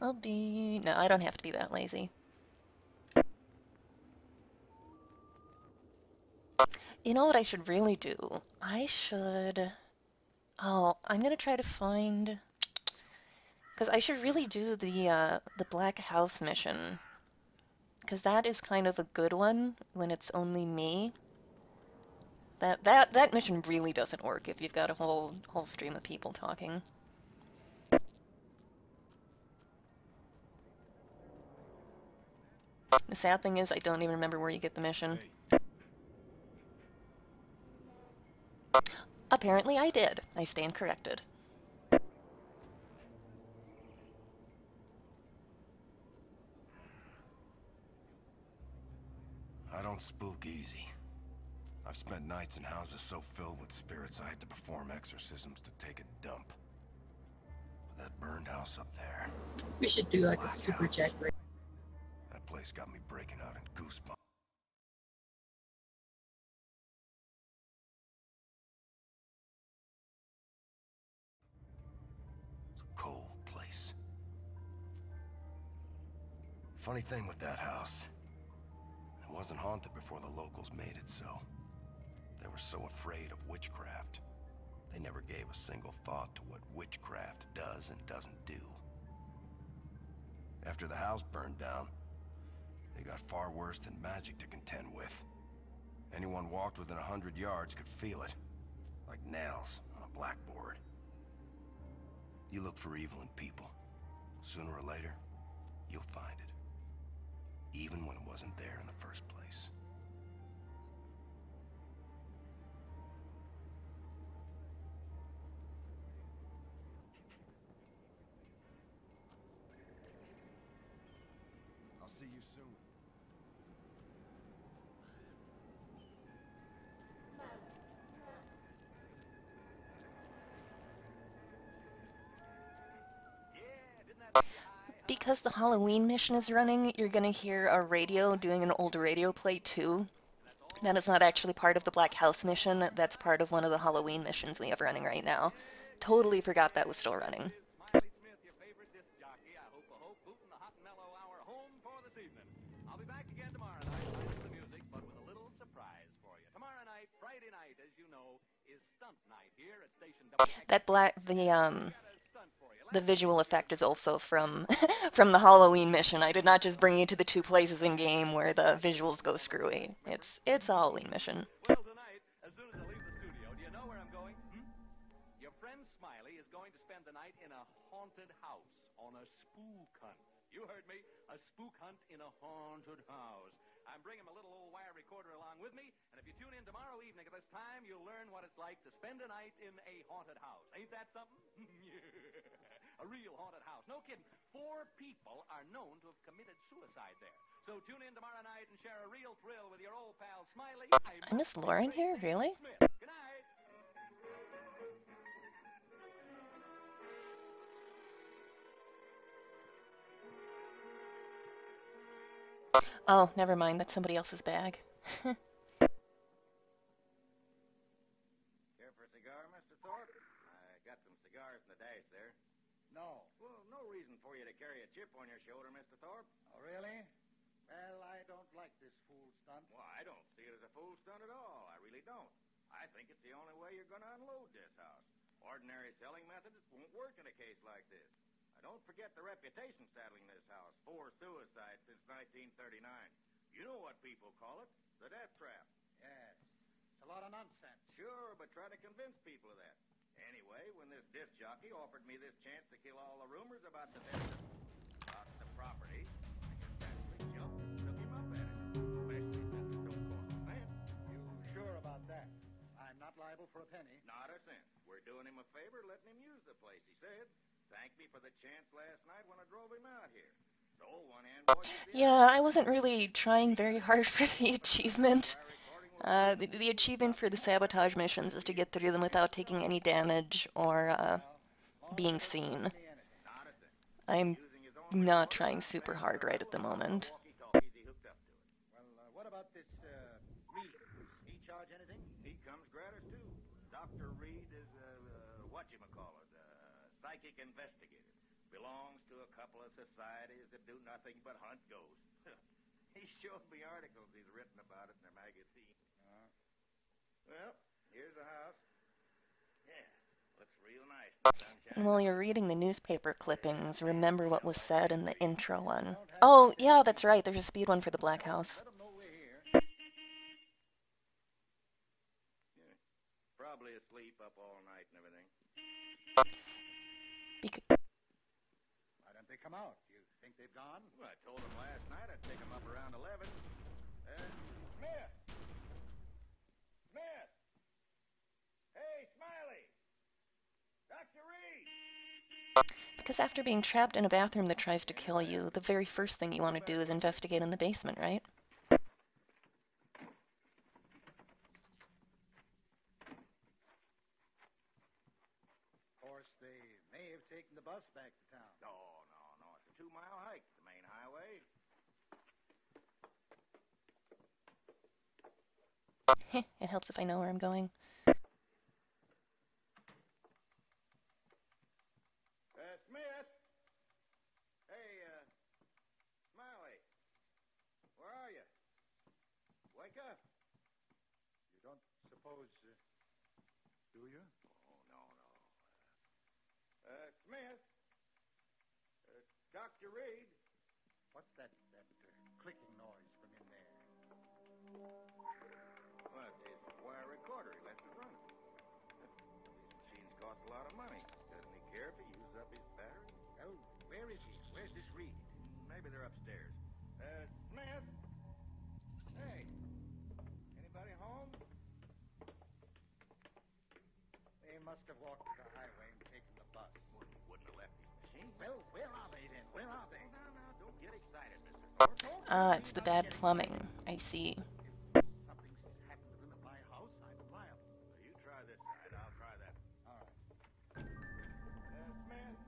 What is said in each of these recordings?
No, I don't have to be that lazy. You know what I should really do? I should... Oh, I'm gonna try to find... Because I should really do the Black House mission. Because that is kind of a good one when it's only me. That mission really doesn't work if you've got a whole stream of people talking. The sad thing is I don't even remember where you get the mission. Hey, Apparently I did. I stand corrected. I don't spook easy. I've spent nights in houses so filled with spirits I had to perform exorcisms to take a dump. But that burned house up there, We should do the like a Black super House, chat break. that place got me breaking out in goosebumps. It's a cold place. Funny thing with that house, it wasn't haunted before the locals made it so. They were so afraid of witchcraft. They never gave a single thought to what witchcraft does and doesn't do. After the house burned down, they got far worse than magic to contend with. Anyone walked within 100 yards could feel it, like nails on a blackboard. You look for evil in people. Sooner or later, you'll find it. Even when it wasn't there in the first place. I'll see you soon. Because the Halloween mission is running, you're gonna hear a radio doing an old radio play too. That is not actually part of the Black House mission. That's part of one of the Halloween missions we have running right now. Totally forgot that was still running. The visual effect is also from from the Halloween mission. I did not just bring you to the two places in game where the visuals go screwy. It's a Halloween mission. I miss Lauren here, really? Oh, never mind. That's somebody else's bag. Care for a cigar, Mr. Thorpe? I got some cigars in the dash there. No. Well, no reason for you to carry a chip on your shoulder, Mr. Thorpe. Oh, really? Well, I don't like this fool stunt. Well, I don't see it as a fool stunt at all. I really don't. I think it's the only way you're going to unload this house. Ordinary selling methods won't work in a case like this. Now, don't forget the reputation saddling this house. 4 suicides since 1939. You know what people call it. The death trap. Yes. It's a lot of nonsense. Sure, but try to convince people of that. Anyway, when this disc jockey offered me this chance to kill all the rumors about the property, I just naturally jumped and took him up at it. Especially since it don't cost a cent. You sure about that? I'm not liable for a penny. Not a cent. We're doing him a favor, letting him use the place, he said. Thanked me for the chance last night when I drove him out here. So, one hand boy... Yeah, I wasn't really trying very hard for the achievement. The achievement for the sabotage missions is to get through them without taking any damage or being seen. Not a cent. I'm Using his own not recorder, trying super hard right at the moment. walkie-talkies he hooked up to it. Well, what about this, Reed? Does he charge anything? He comes gratis, too. Dr. Reed is, whatchamacallit, psychic investigator. Belongs to a couple couple of societies that do nothing but hunt ghosts. He showed me articles he's written about it in their magazine. Well, here's the house. Yeah, looks real nice. Sunshine. And while you're reading the newspaper clippings, remember what was said in the intro one. Oh, yeah, that's right. There's a speed one for the Black House. Let 'em know we're here. Yeah, probably asleep up all night and everything. Why don't they come out? You think they've gone? Well, I told them last night I'd pick them up around 11. Smith! Smith! Hey, Smiley! Dr. Reed! Because after being trapped in a bathroom that tries to kill you, the very first thing you want to do is investigate in the basement, right? Of course, they may have taken the bus back to town. No. It's a 2-mile hike, the main highway. It helps if I know where I'm going. Smith! Hey, Smiley. Where are you? Wake up. You don't suppose, do you? Oh, no. Smith. Dr. Reed. What's that clicking noise from in there? Well, it's his wire recorder. He left it running. These machines cost a lot of money. Doesn't he care if he uses up his battery? Well, where is he? Where's this Reed? Maybe they're upstairs. Smith? Hey. Anybody home? They must have walked to the highway and taken the bus. Well, he wouldn't have left his machine. Well, where are they then? Where are they? Now, don't get excited, Mr. Thorpe. Ah, it's the bad plumbing. I see. If something's happened to them at my house, I'm liable. You try this side, I'll try that. All right. Smith?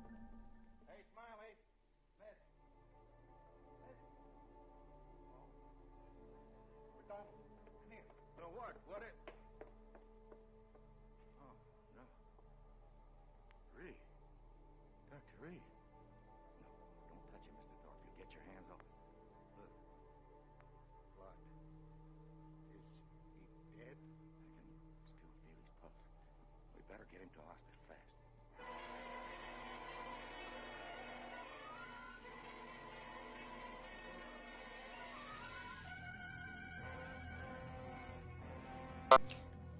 Hey, Smiley. Smith? McDonald, come here. No, what? What it? Oh, no. Reed. Dr. Reed. No, don't touch him, Mr. Thorpe. You'll get your hands off. Look. Blood. Is he dead? I can still feel his pulse. We better get him to hospital fast.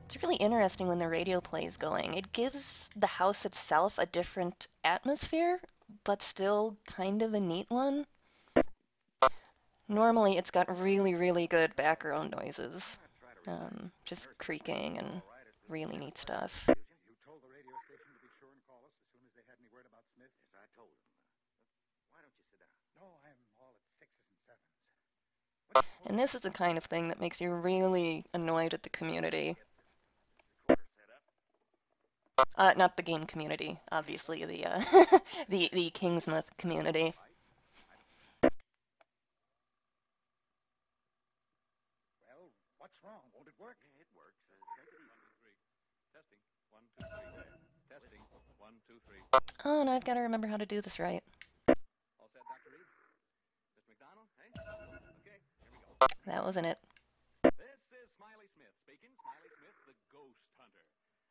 It's really interesting when the radio plays going. It gives the house itself a different atmosphere, but still kind of a neat one. Normally, it's got really, really good background noises. Just creaking and really neat stuff. You told the radio station to be sure and call us as soon as they had any word about Smith? Yes, I told him. Why don't you sit down? No, I'm all at 6s and 7s. And this is the kind of thing that makes you really annoyed at the community. Not the game community, obviously, the the Kingsmouth community. Well, what's wrong? Won't it work? Yeah, it works. Take it easy. 1, 2, 3. Testing. 1, 2, 3. Testing. 1, 2, 3. Oh, and I've got to remember how to do this right. All set, Dr. Reed? Mr. McDonald, hey? Okay, here we go. That wasn't it. This is Smiley Smith speaking. Smiley Smith, the ghost hunter.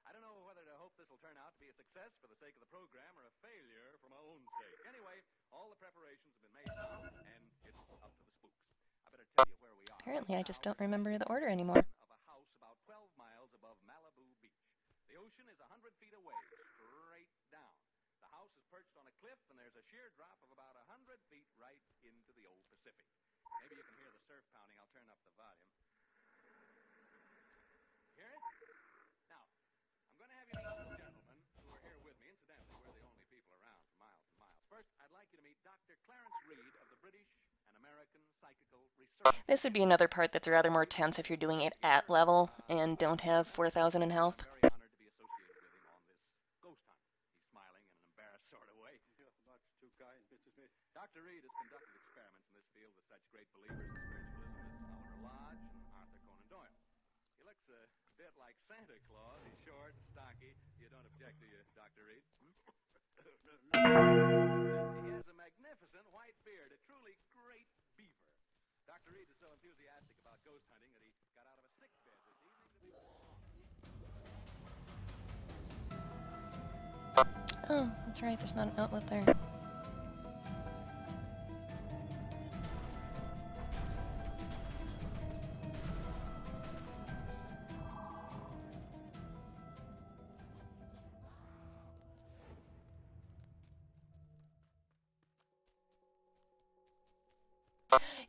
I don't know whether to hope this will turn out to be a success for the sake of the program or a failure for my own sake. Anyway, all the preparations have been made now, and it's up to the spooks. I better tell you where we are. Apparently, I Right just now, don't remember we're the in order the anymore. of a house about 12 miles above Malibu Beach. The ocean is 100 feet away, straight down. The house is perched on a cliff, and there's a sheer drop of about 100 feet right into the old Pacific. Maybe you can hear the surf pounding. I'll turn up the volume. Hear it? Now, I'm going to have you meet some gentlemen who are here with me. Incidentally, we're the only people around for miles and miles. First, I'd like you to meet Dr. Clarence Reed of the British and American Psychical Research. This would be another part that's rather more tense if you're doing it at level and don't have 4,000 in health. I'm very honored to be associated with him on this ghost hunt. He's smiling in an embarrassed sort of way. You're much too kind, Mr. Smith. Dr. Reed has conducted experiments in this field with such great believers in spiritualism as Oliver Lodge and Arthur Conan Doyle. He looks a bit like Santa Claus. He's short and stocky. You don't object, do you, Dr. Reed? He has a magnificent Reed is so enthusiastic about ghost hunting that he got out of a sick bed this evening to be... Oh, that's right, there's not an outlet there.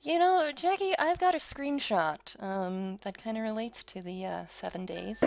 You know, Jackie, I've got a screenshot that kind of relates to the 7 days.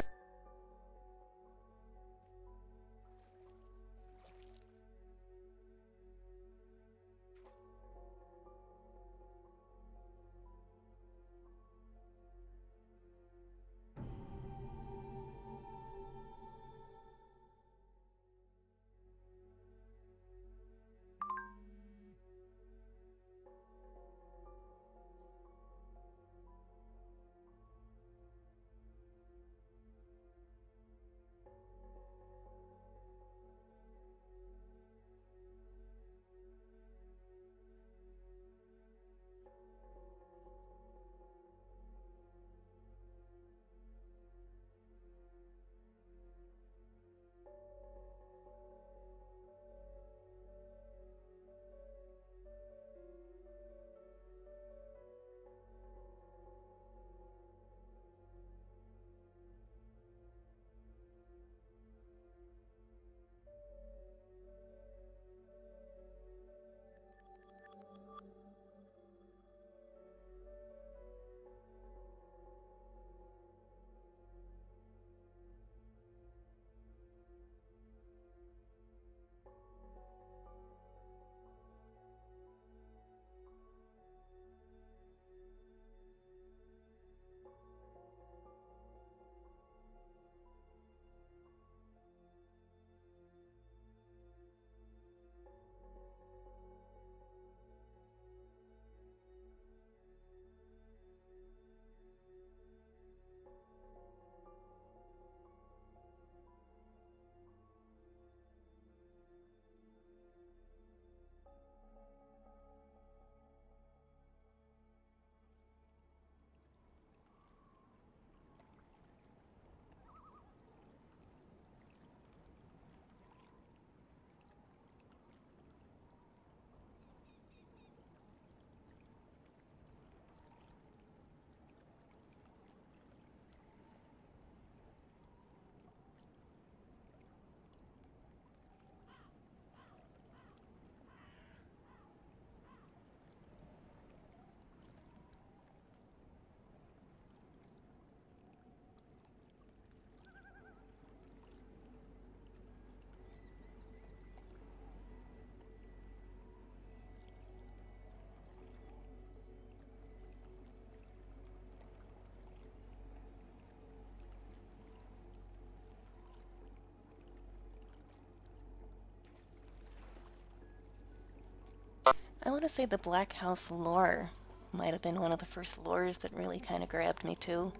I want to say the Black House lore might have been one of the first lores that really kind of grabbed me too.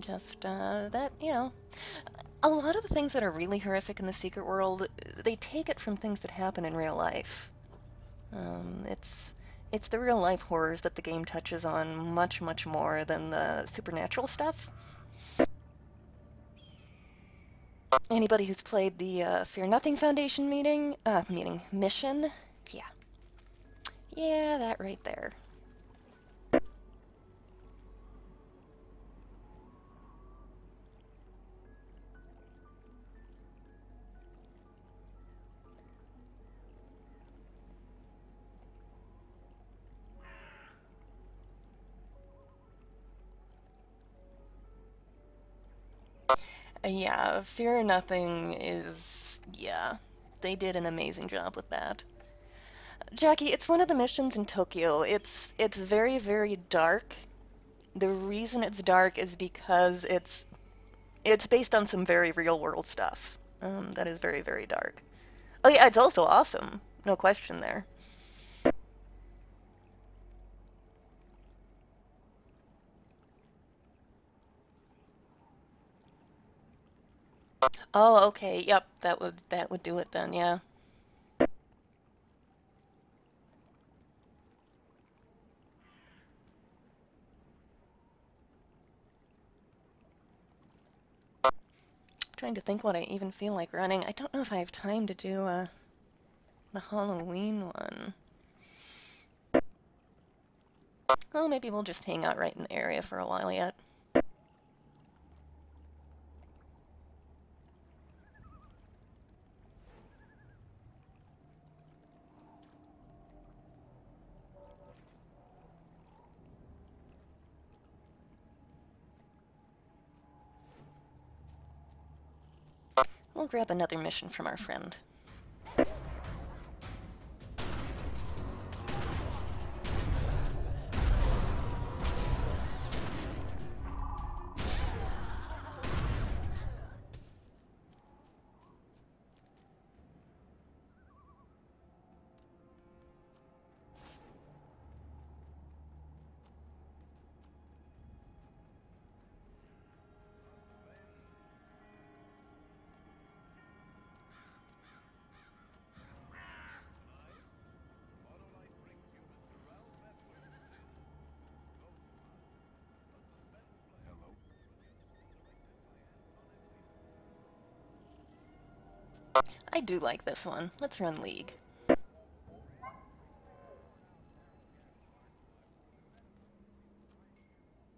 Just that, you know, a lot of the things that are really horrific in the secret world, they take it from things that happen in real life. It's the real life horrors that the game touches on much, much more than the supernatural stuff. Anybody who's played the Fear Nothing Foundation mission, yeah, yeah, that right there. Yeah, Fear Nothing is, yeah, they did an amazing job with that. Jackie, it's one of the missions in Tokyo. It's very, very dark. The reason it's dark is because it's based on some very real world stuff. That is very, very dark. Oh yeah, it's also awesome. No question there. Oh, okay. Yep, that would do it then. Yeah. Trying to think what I even feel like running. I don't know if I have time to do the Halloween one. Well, maybe we'll just hang out right in the area for a while yet. We'll grab another mission from our friend. I do like this one. Let's run League.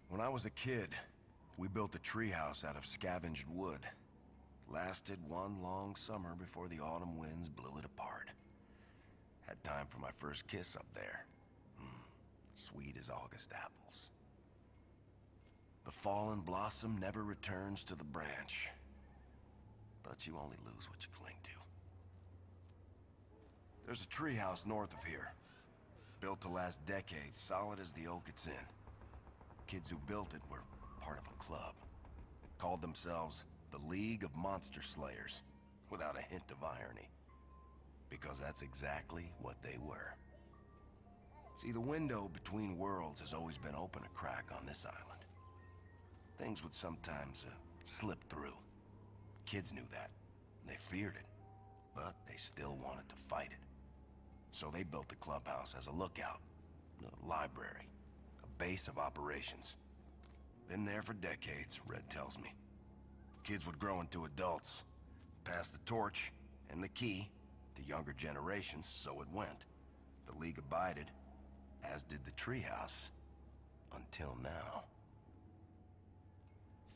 When I was a kid, we built a treehouse out of scavenged wood. Lasted one long summer before the autumn winds blew it apart. Had time for my first kiss up there. Sweet as August apples. The fallen blossom never returns to the branch. But you only lose what you cling to. There's a treehouse north of here. Built to last decades, solid as the oak it's in. Kids who built it were part of a club. Called themselves the League of Monster Slayers, without a hint of irony. Because that's exactly what they were. See, the window between worlds has always been open a crack on this island. Things would sometimes slip through. Kids knew that. They feared it. But they still wanted to fight it. So they built the clubhouse as a lookout, a library, a base of operations. Been there for decades, Red tells me. Kids would grow into adults, pass the torch and the key to younger generations, so it went. The League abided, as did the treehouse, until now.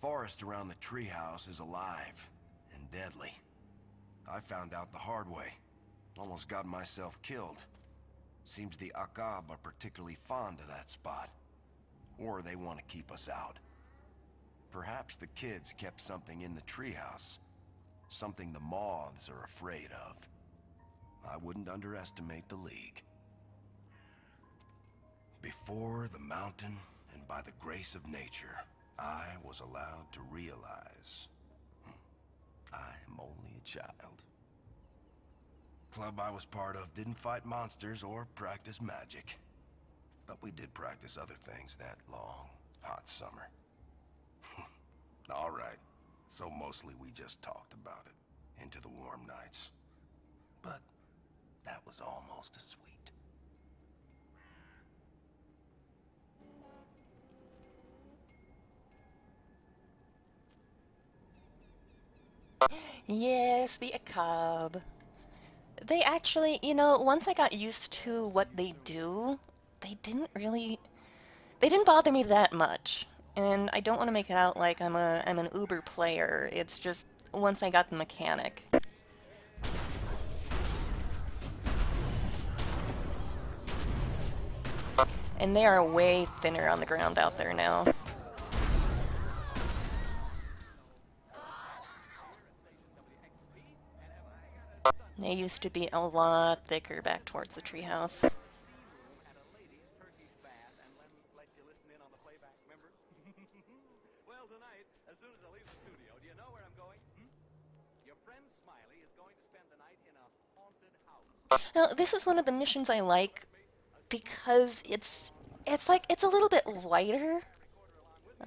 Forest around the treehouse is alive and deadly. I found out the hard way. Almost got myself killed. Seems the Akab are particularly fond of that spot. Or they want to keep us out. Perhaps the kids kept something in the treehouse. Something the moths are afraid of. I wouldn't underestimate the League. Before the mountain, and by the grace of nature, I was allowed to realize I am only a child. Club I was part of didn't fight monsters or practice magic. But we did practice other things that long, hot summer. All right, so mostly we just talked about it into the warm nights. But that was almost as sweet. Yes, the Akab. They actually, you know, once I got used to what they do, they didn't bother me that much. And I don't want to make it out like I'm an Uber player. It's just once I got the mechanic. And they are way thinner on the ground out there now. They used to be a lot thicker back towards the treehouse. Well, tonight, as soon as I leave the studio, do you know where I'm going? Your friend Smiley is going to spend the night in a haunted house. Now, this is one of the missions I like because it's a little bit lighter.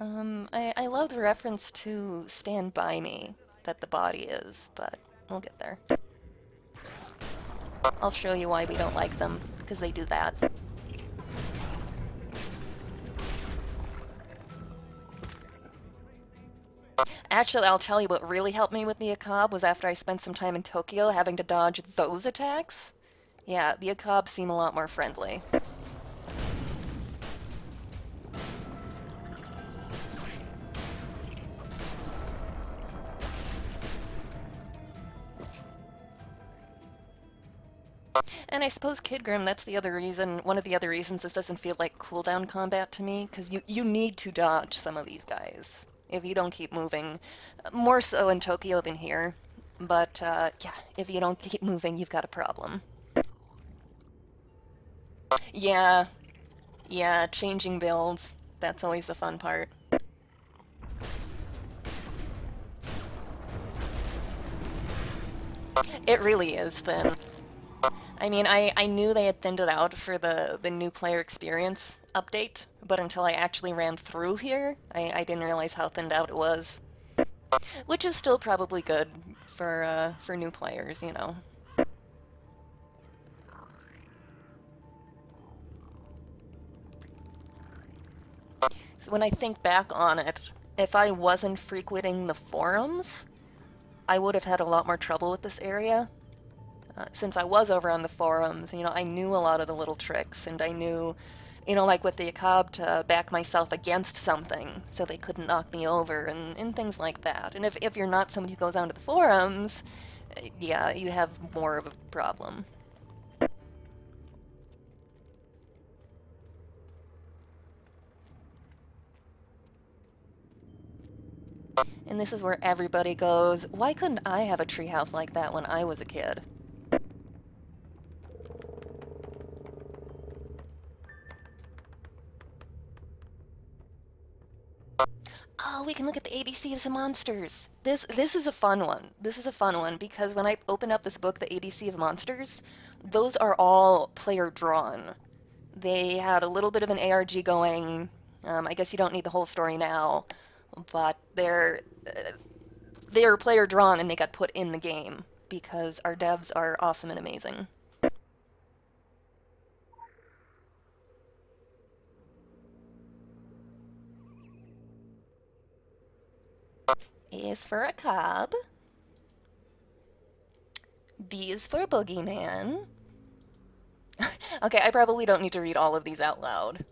I love the reference to Stand By Me that the body is, but we'll get there. I'll show you why we don't like them, because they do that. Actually, I'll tell you what really helped me with the Akab was after I spent some time in Tokyo having to dodge those attacks. Yeah, the Akab seem a lot more friendly. And I suppose Kid Grim, that's the other reason, one of the other reasons this doesn't feel like cooldown combat to me, because you need to dodge some of these guys if you don't keep moving. More so in Tokyo than here. But yeah, if you don't keep moving, you've got a problem. Yeah, yeah, changing builds. That's always the fun part. It really is thin. I mean, I knew they had thinned it out for the new player experience update, but until I actually ran through here, I didn't realize how thinned out it was. Which is still probably good for new players, you know. So when I think back on it, if I wasn't frequenting the forums, I would have had a lot more trouble with this area. Since I was over on the forums, you know, I knew a lot of the little tricks, and I knew, you know, like with the Akab to back myself against something so they couldn't knock me over and things like that. And if you're not somebody who goes onto the forums, yeah, you have more of a problem. And this is where everybody goes, why couldn't I have a treehouse like that when I was a kid? Oh, we can look at the ABC of some monsters. This is a fun one. This is a fun one because when I opened up this book, the ABC of Monsters, those are all player drawn. They had a little bit of an ARG going. I guess you don't need the whole story now, but they're player drawn and they got put in the game because our devs are awesome and amazing. A is for a cob. B is for boogeyman. Okay, I probably don't need to read all of these out loud.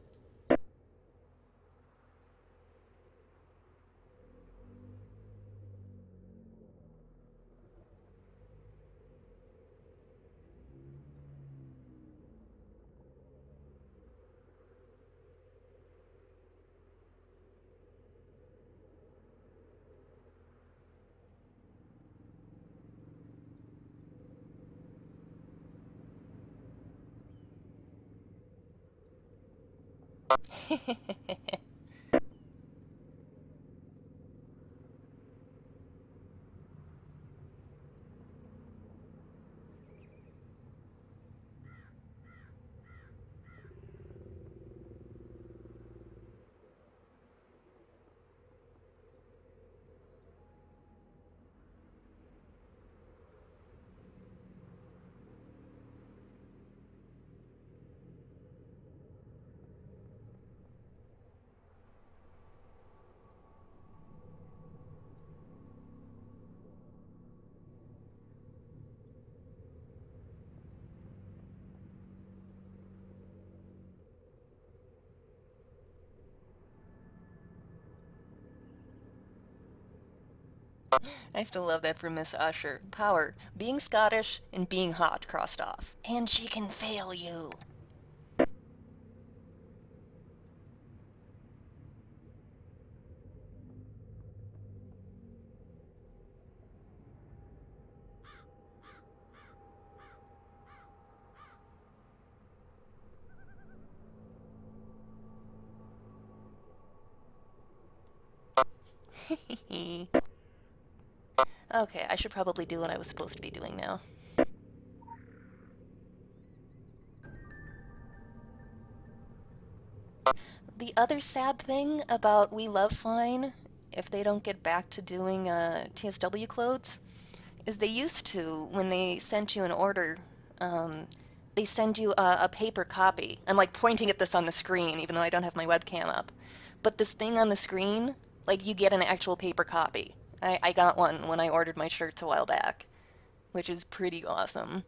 I still love that from Miss Usher. Power, being Scottish and being hot crossed off. And she can fail you. Okay, I should probably do what I was supposed to be doing now. The other sad thing about We Love Fine, if they don't get back to doing TSW clothes, is they used to, when they sent you an order, um, they send you a paper copy. I'm like pointing at this on the screen, even though I don't have my webcam up. But this thing on the screen, like you get an actual paper copy. I got one when I ordered my shirts a while back, which is pretty awesome.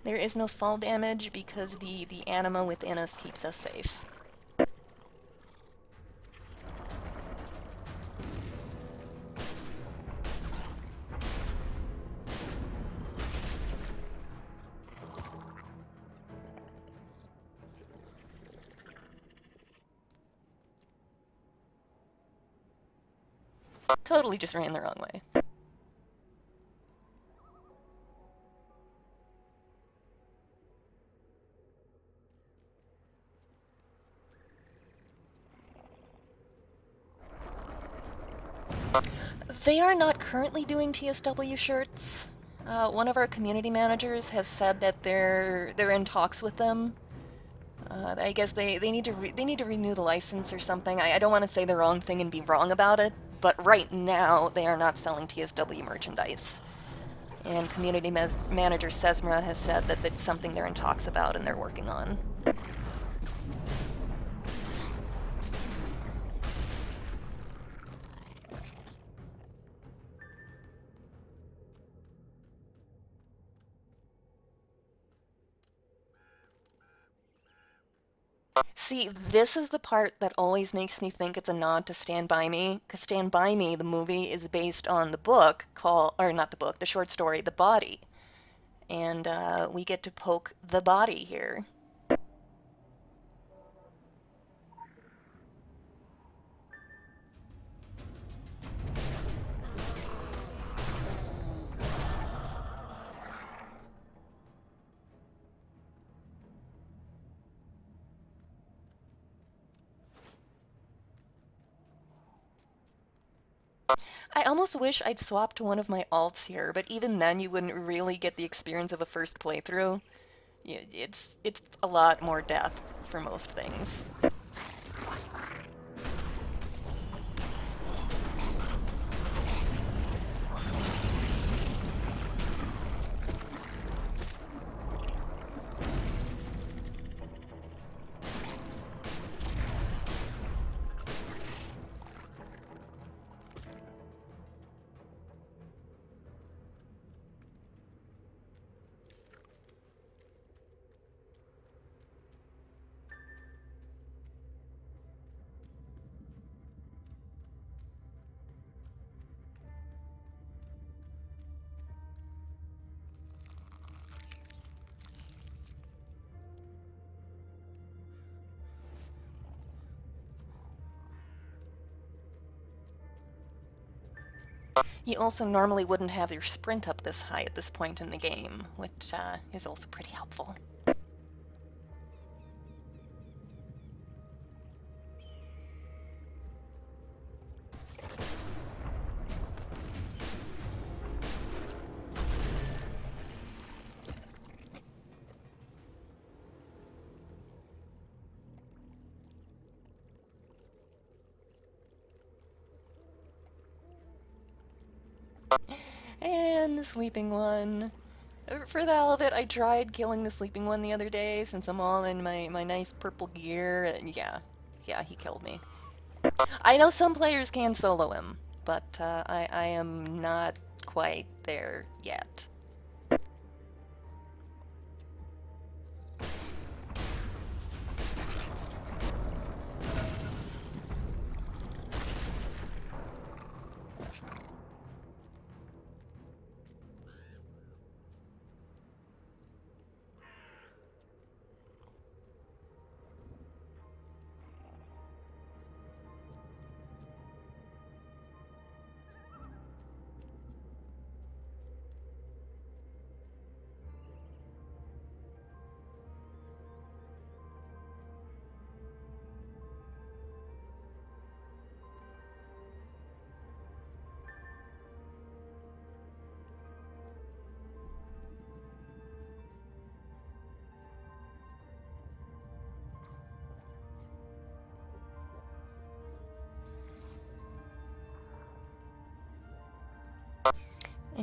There is no fall damage because the anima within us keeps us safe. Totally just ran the wrong way. They are not currently doing TSW shirts. One of our community managers has said that they're in talks with them. I guess they need to they need to renew the license or something. I don't want to say the wrong thing and be wrong about it, but right now they are not selling TSW merchandise. And community manager Sesmra has said that it's something they're in talks about and they're working on. See, this is the part that always makes me think it's a nod to Stand By Me, because Stand By Me, the movie, is based on the book called, or not the book, the short story, The Body. And we get to poke the body here. I almost wish I'd swapped one of my alts here, but even then you wouldn't really get the experience of a first playthrough. It's a lot more death for most things. You also normally wouldn't have your sprint up this high at this point in the game, which is also pretty helpful. And the sleeping one. For the hell of it, I tried killing the sleeping one the other day since I'm all in my nice purple gear, and yeah, he killed me. I know some players can solo him, but I am not quite there yet.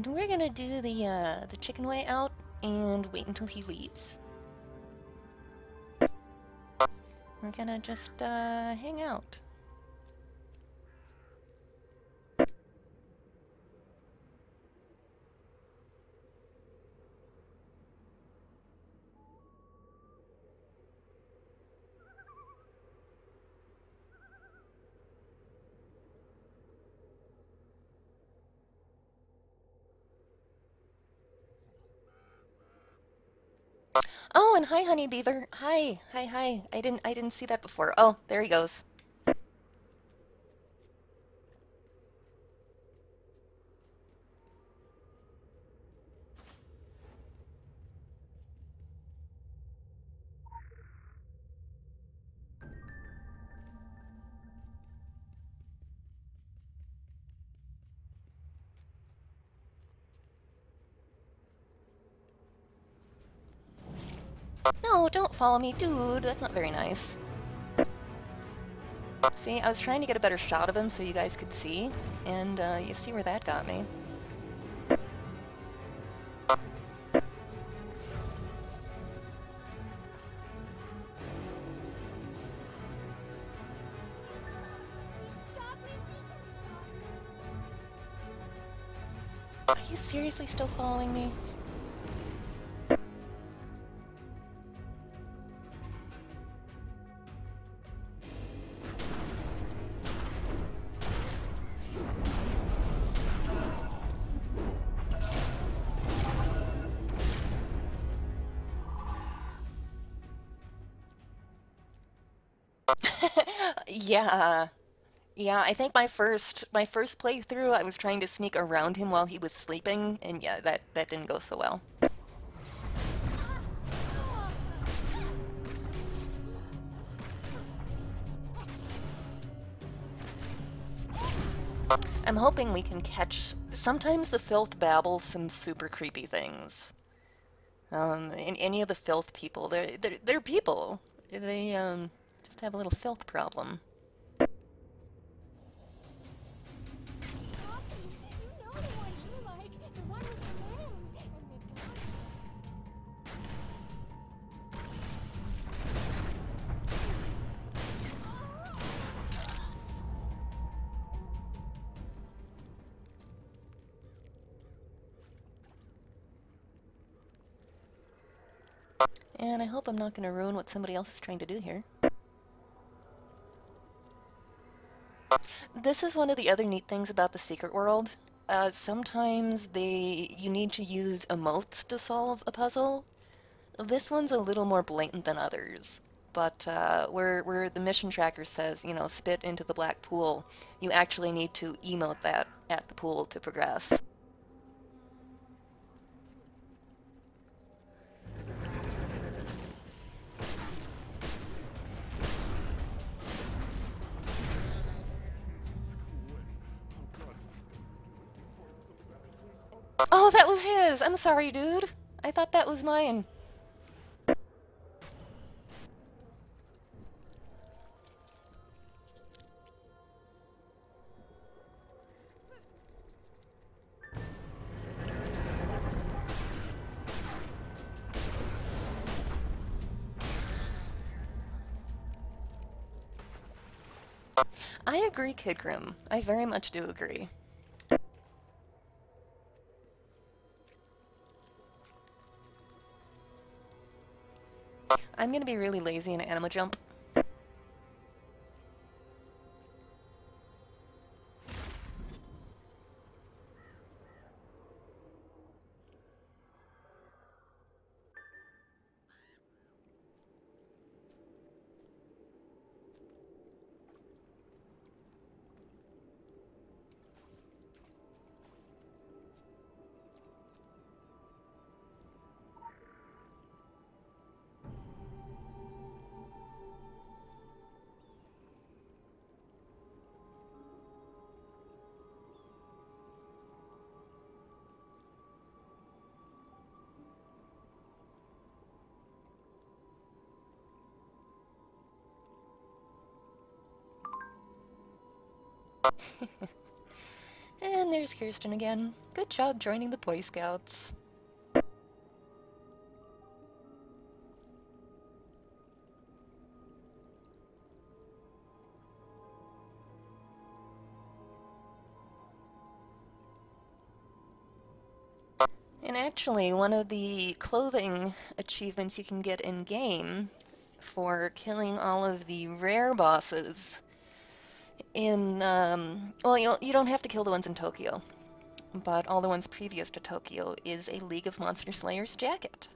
And we're gonna do the chicken way out and wait until he leaves. We're gonna just hang out. Oh, and hi, Honey Beaver. Hi, hi, hi. I didn't see that before. Oh, there he goes. No, don't follow me, dude. That's not very nice. See, I was trying to get a better shot of him so you guys could see, and you see where that got me. Are you seriously still following me? Yeah. Yeah, I think my first playthrough I was trying to sneak around him while he was sleeping, and yeah, that didn't go so well. I'm hoping we can catch. Sometimes the filth babbles some super creepy things. In any of the filth people, they're people. They just have a little filth problem. And I hope I'm not going to ruin what somebody else is trying to do here. This is one of the other neat things about the secret world. Sometimes you need to use emotes to solve a puzzle. This one's a little more blatant than others. But where the mission tracker says, you know, spit into the black pool, you actually need to emote that at the pool to progress. Oh, that was his! I'm sorry, dude. I thought that was mine. I agree, Kid Grim. I very much do agree. I'm gonna be really lazy and anima jump. And And there's Kirsten again. Good job joining the Boy Scouts. And actually, one of the clothing achievements you can get in-game for killing all of the rare bosses in, well, you don't have to kill the ones in Tokyo, but all the ones previous to Tokyo is a League of Monster Slayers jacket.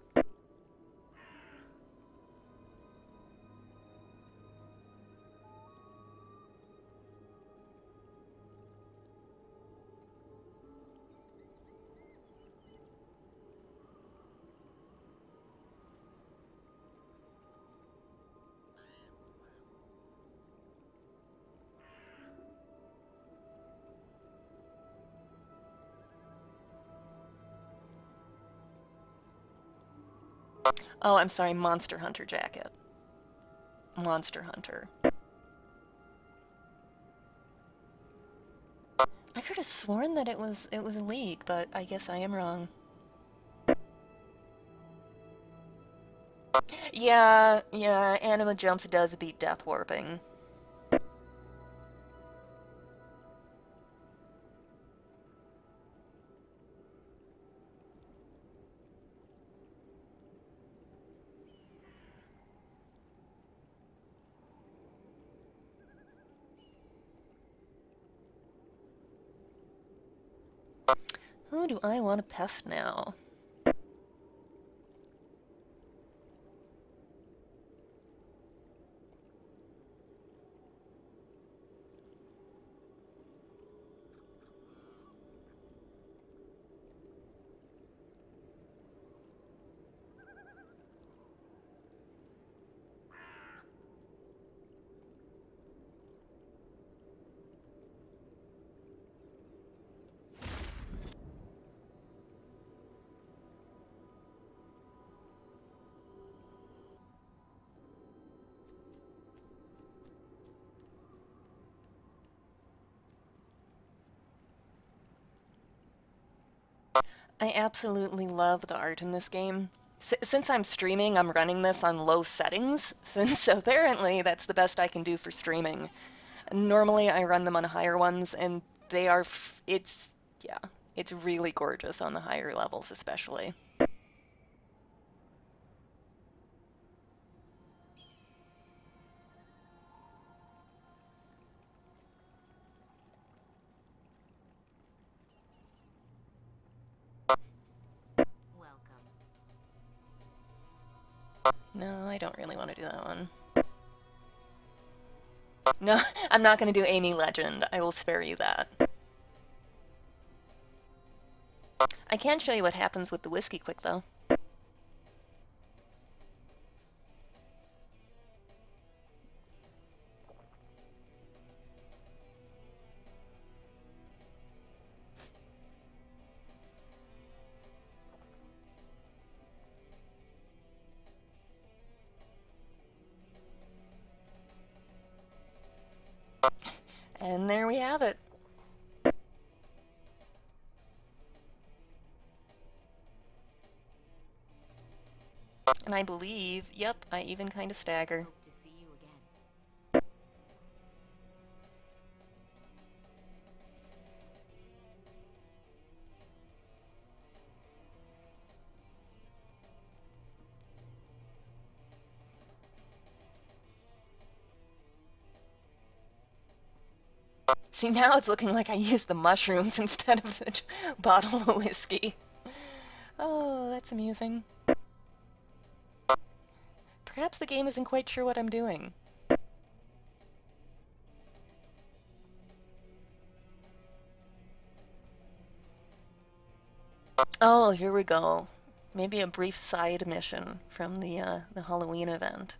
Oh, I'm sorry, Monster Hunter jacket. Monster Hunter. I could have sworn that it was a League, but I guess I am wrong. Yeah, Anima Jumps does beat Death Warping. Who do I want to pest now? I absolutely love the art in this game. Since I'm streaming, I'm running this on low settings, since apparently that's the best I can do for streaming. Normally I run them on higher ones, and they are, yeah, it's really gorgeous on the higher levels especially. Welcome. No, I don't really want to do that one. No, I'm not going to do Amy Legend. I will spare you that. I can show you what happens with the whiskey quick, though. And there we have it. And I believe, yep, I even kind of stagger. Hope to see you again. See, now it's looking like I used the mushrooms instead of the bottle of whiskey. Oh, that's amusing. Perhaps the game isn't quite sure what I'm doing. Oh, here we go. Maybe a brief side mission from the Halloween event.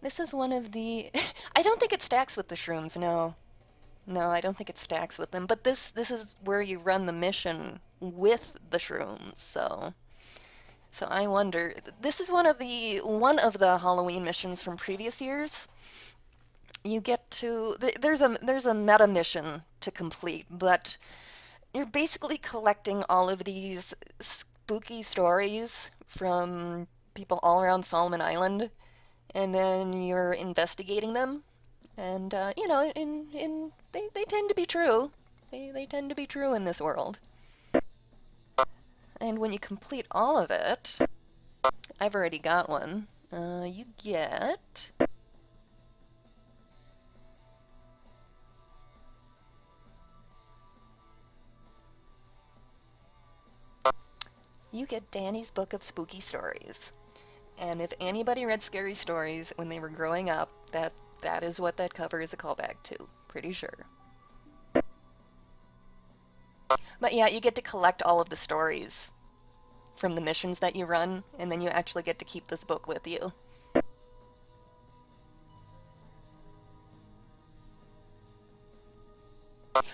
This is one of the... I don't think it stacks with the shrooms, no. No, I don't think it stacks with them. But this is where you run the mission with the shrooms, so... So I wonder, this is one of the Halloween missions from previous years. You get to there's a meta mission to complete, but you're basically collecting all of these spooky stories from people all around Solomon Island, and then you're investigating them. And they tend to be true. They tend to be true in this world. And when you complete all of it, I've already got one. You get Danny's Book of Spooky Stories. And if anybody read scary stories when they were growing up, that is what that cover is a callback to. Pretty sure. But yeah, you get to collect all of the stories from the missions that you run, and then you actually get to keep this book with you.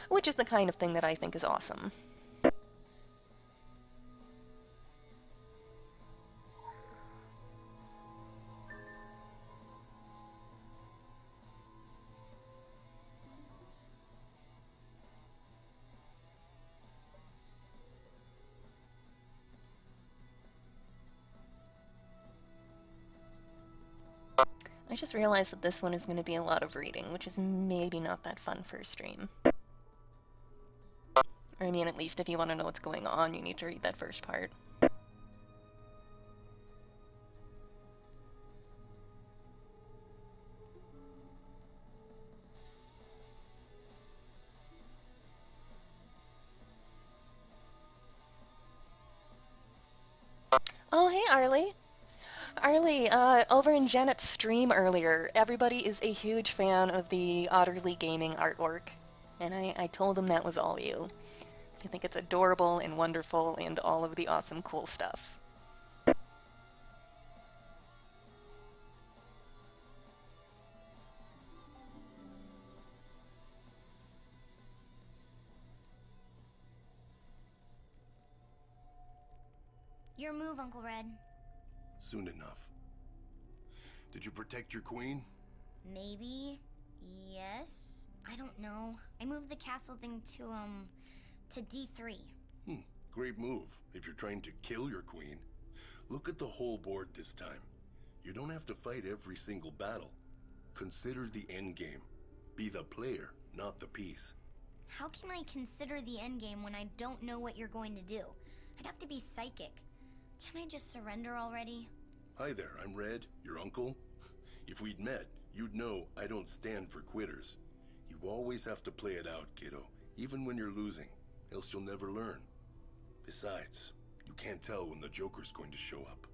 Which is the kind of thing that I think is awesome. I just realized that this one is going to be a lot of reading, which is maybe not that fun for a stream. Or I mean, at least if you want to know what's going on, you need to read that first part. Oh, hey, Arlie. Arlie, over in Janet's stream earlier, everybody is a huge fan of the Otterly Gaming artwork. And I told them that was all you. I think it's adorable and wonderful and all of the awesome cool stuff. Your move, Uncle Red. Soon enough. Did you protect your queen? Maybe. Yes. I don't know. I moved the castle thing to D3. Great move, if you're trying to kill your queen. Look at the whole board this time. You don't have to fight every single battle. Consider the end game. Be the player, not the piece. How can I consider the endgame when I don't know what you're going to do? I'd have to be psychic. Can I just surrender already? Hi there, I'm Red, your uncle. If we'd met, you'd know I don't stand for quitters. You always have to play it out, kiddo, even when you're losing, else you'll never learn. Besides, you can't tell when the Joker's going to show up.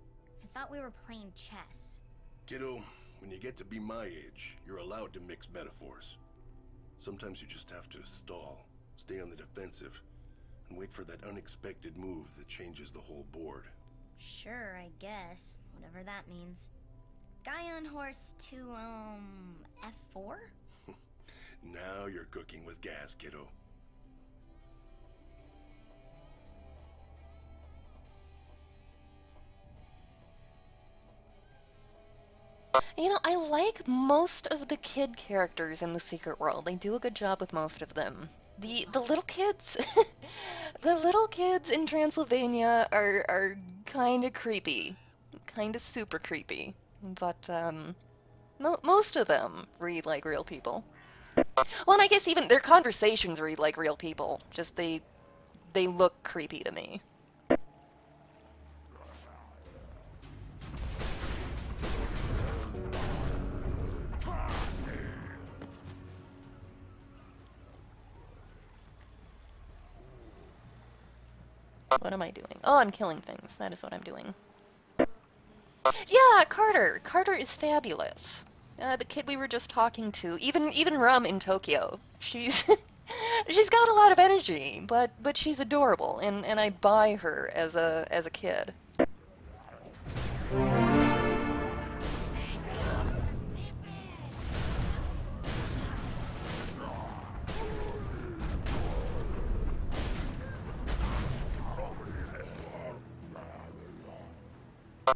I thought we were playing chess. Kiddo, when you get to be my age, you're allowed to mix metaphors. Sometimes you just have to stall, stay on the defensive, and wait for that unexpected move that changes the whole board. Sure, I guess. Whatever that means. Guy on horse to, F4? Now you're cooking with gas, kiddo. You know, I like most of the kid characters in the Secret World. They do a good job with most of them. The little kids, the little kids in Transylvania are kind of creepy, kind of super creepy. But most of them read like real people. Well, and I guess even their conversations read like real people. Just they look creepy to me. What am I doing? Oh, I'm killing things. That is what I'm doing. Yeah, Carter. Carter is fabulous. The kid we were just talking to, even Rum in Tokyo. She's she's got a lot of energy, but she's adorable, and I buy her as a kid.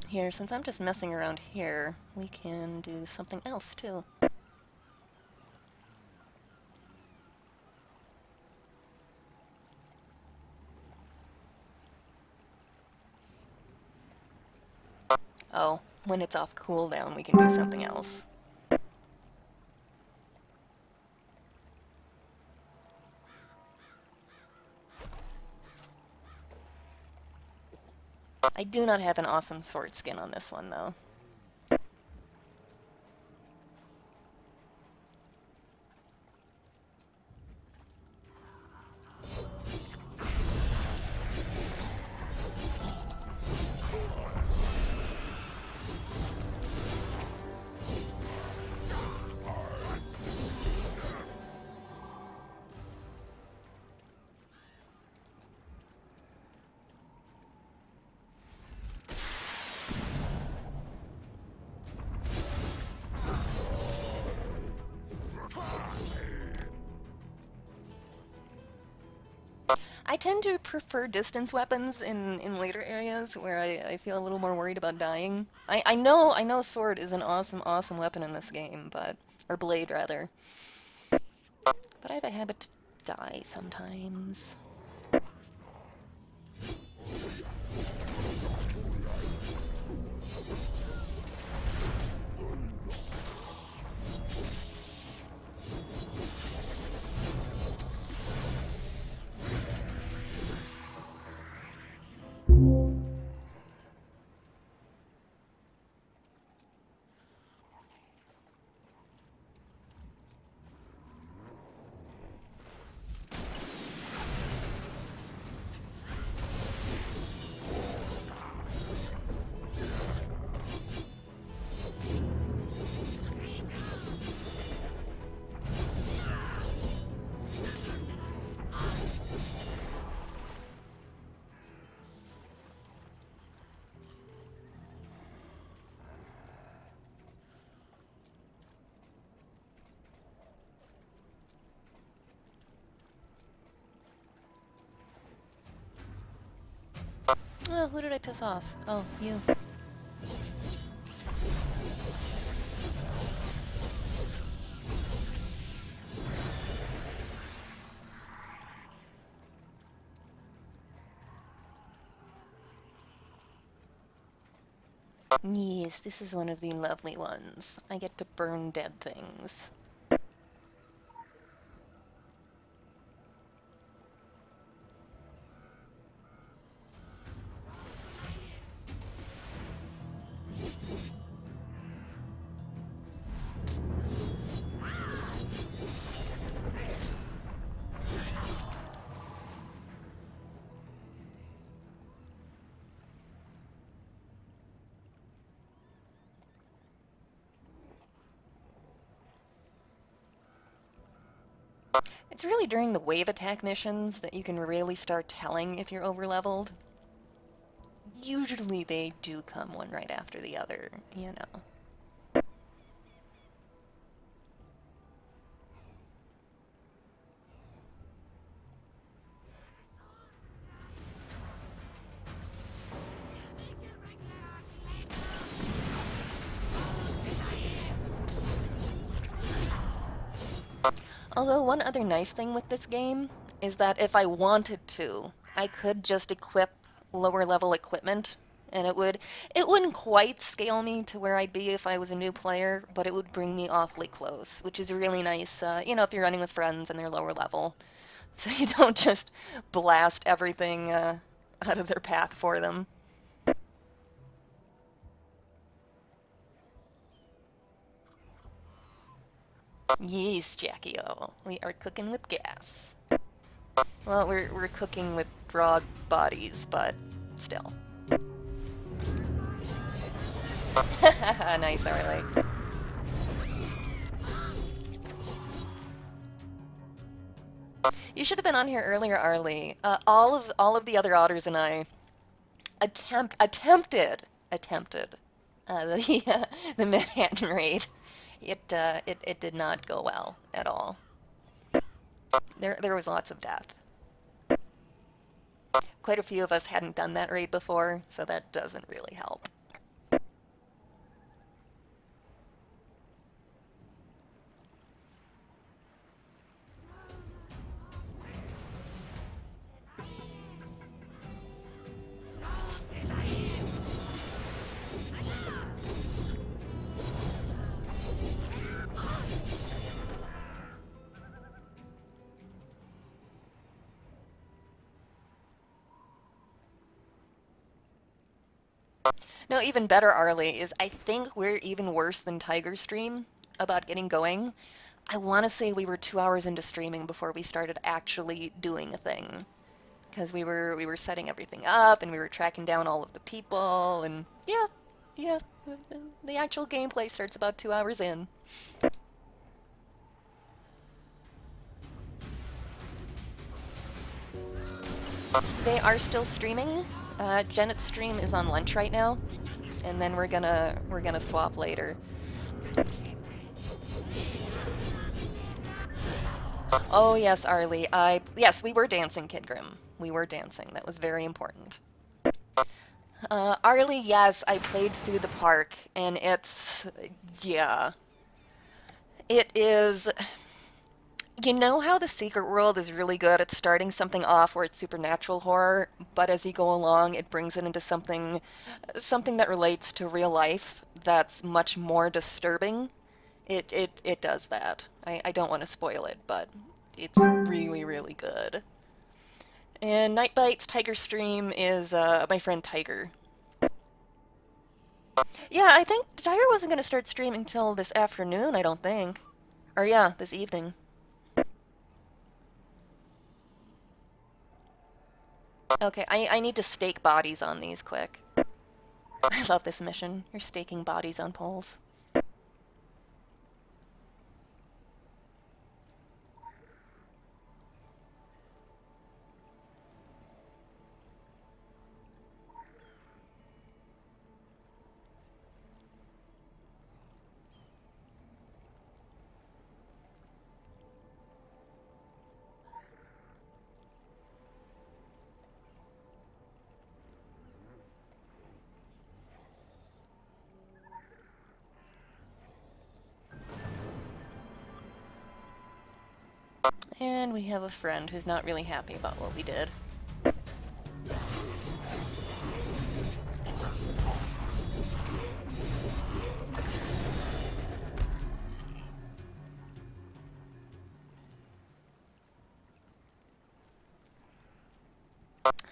Here, since I'm just messing around here, we can do something else too. Oh, when it's off cooldown, we can do something else. I do not have an awesome sword skin on this one, though. I tend to prefer distance weapons in later areas where I feel a little more worried about dying. I know sword is an awesome weapon in this game, but or blade rather. But I have a habit to die sometimes. Oh, who did I piss off? Oh, you. Yes, this is one of the lovely ones. I get to burn dead things. It's really during the wave attack missions that you can really start telling if you're overleveled. Usually they do come one right after the other, you know. Although one other nice thing with this game is that if I wanted to, I could just equip lower level equipment and it wouldn't quite scale me to where I'd be if I was a new player, but it would bring me awfully close, which is really nice, you know, if you're running with friends and they're lower level. So you don't just blast everything out of their path for them. Yes, Jackie-O, we are cooking with gas. Well, we're cooking with raw bodies, but still. Nice, Arlie. You should have been on here earlier, Arlie. All of the other otters and I attempted the Manhattan raid. It did not go well at all. There was lots of death. Quite a few of us hadn't done that raid before, so that doesn't really help. No, even better, Arlie, is I think we're even worse than Tiger Stream about getting going. I want to say we were 2 hours into streaming before we started actually doing a thing. Because we were setting everything up and we were tracking down all of the people and yeah, the actual gameplay starts about 2 hours in. They are still streaming. Janet's stream is on lunch right now, and then we're gonna swap later. Oh yes, Arlie. Yes, we were dancing, Kid Grim. We were dancing. That was very important. Arlie, yes, I played through the park, and yeah, it is. You know how the Secret World is really good at starting something off where it's supernatural horror, but as you go along, it brings it into something that relates to real life that's much more disturbing. It does that. I don't want to spoil it, but it's really, really good. And Nightbite's Tiger Stream is my friend Tiger. Yeah, I think Tiger wasn't going to start streaming till this afternoon, I don't think. Or yeah, this evening. Okay, I need to stake bodies on these quick. I love this mission. You're staking bodies on poles. And we have a friend who's not really happy about what we did.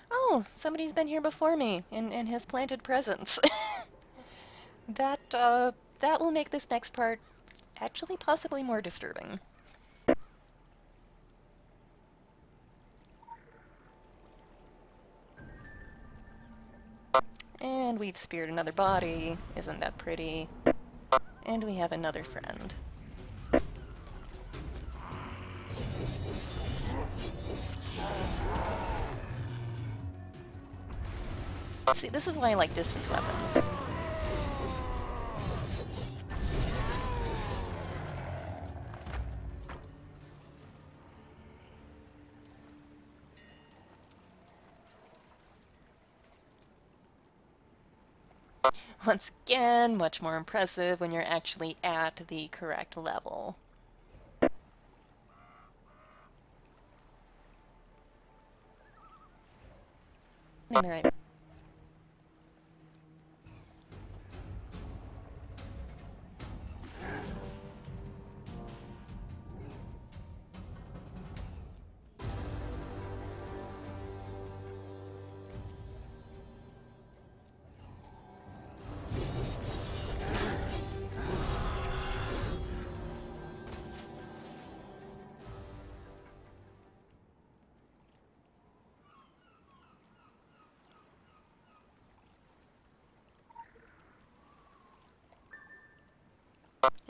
Oh, somebody's been here before me and has planted presents. That will make this next part actually possibly more disturbing. And we've speared another body. Isn't that pretty? And we have another friend. See, this is why I like distance weapons. Once again, much more impressive when you're actually at the correct level. In the right.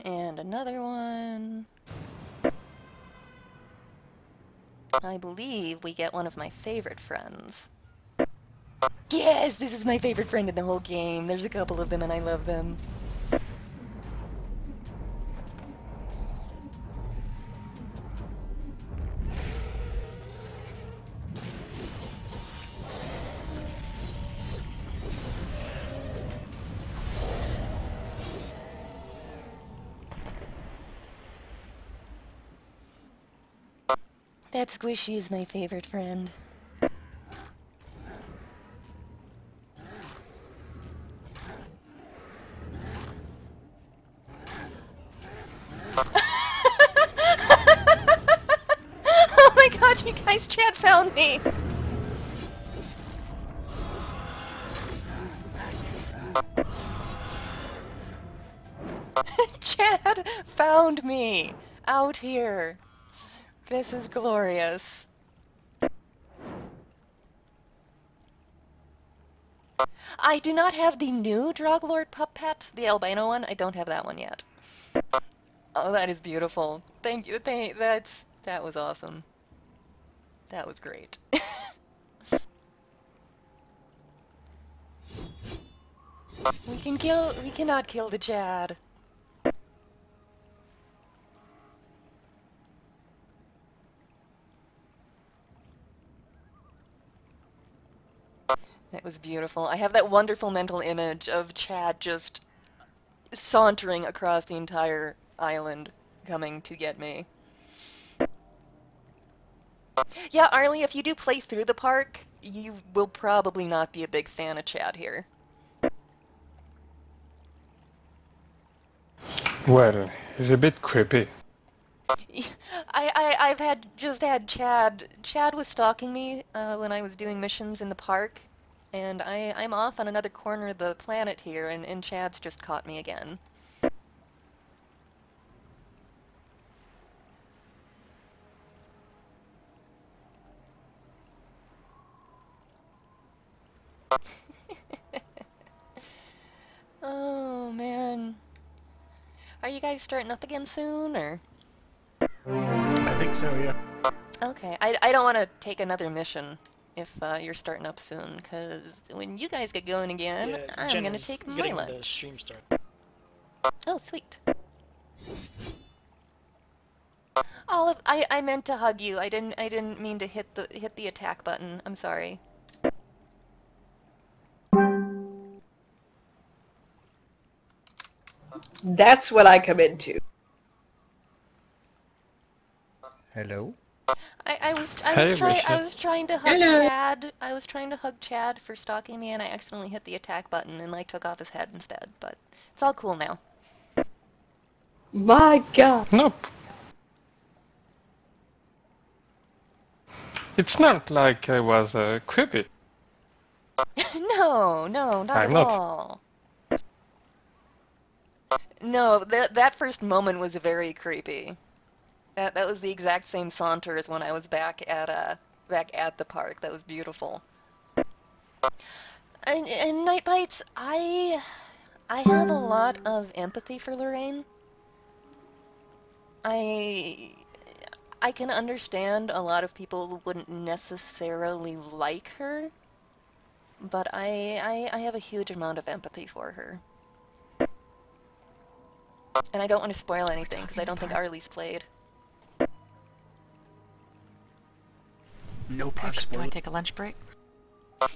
And another one. I believe we get one of my favorite friends. Yes, this is my favorite friend in the whole game. There's a couple of them and I love them. That Squishy is my favorite friend. Oh my god, you guys, chat found me! Chad found me out here. This is glorious. I do not have the new Droglord pup pet, the albino one. I don't have that one yet. Oh, that is beautiful. Thank you. That was awesome. That was great. We cannot kill the Chad. That was beautiful. I have that wonderful mental image of Chad just sauntering across the entire island, coming to get me. Yeah, Arlie, if you do play through the park, you will probably not be a big fan of Chad here. Well, he's a bit creepy. I've just had Chad. Chad was stalking me when I was doing missions in the park, and I'm off on another corner of the planet here, and Chad's just caught me again. Oh man. Are you guys starting up again soon, or? I think so, yeah. Okay, I don't want to take another mission if you're starting up soon, because when you guys get going again, Yeah, I'm Jen gonna is take my getting the lunch. stream start. Oh, sweet. Olive, I meant to hug you. I didn't mean to hit the attack button. I'm sorry. That's what I come into. Hello? I was Hey, Risha. trying to hug Hello. Chad. I was trying to hug Chad for stalking me, and I accidentally hit the attack button and like took off his head instead. But it's all cool now. My God. Nope. It's not like I was creepy. No, not I'm at not. all. No, that first moment was very creepy. That was the exact same saunter as when I was back at the park. That was beautiful. And Night Bites, I have a lot of empathy for Lorraine. I can understand a lot of people who wouldn't necessarily like her, but I have a huge amount of empathy for her. And I don't want to spoil anything because I don't think Arlie's played. No Can spoil. I take a lunch break?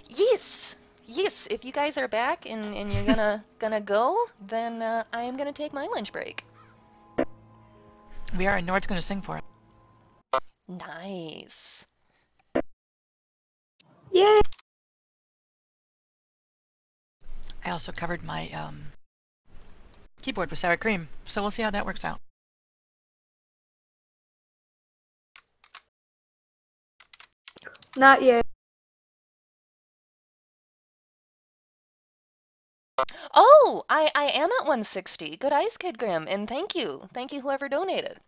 Yes! Yes, if you guys are back and you're gonna go, then I am gonna take my lunch break. We are, and Nord's going to sing for it. Nice. Yay! I also covered my keyboard with sour cream, so we'll see how that works out. Not yet. Oh, I am at 160. Good Ice Kid Grim, and thank you. Thank you whoever donated.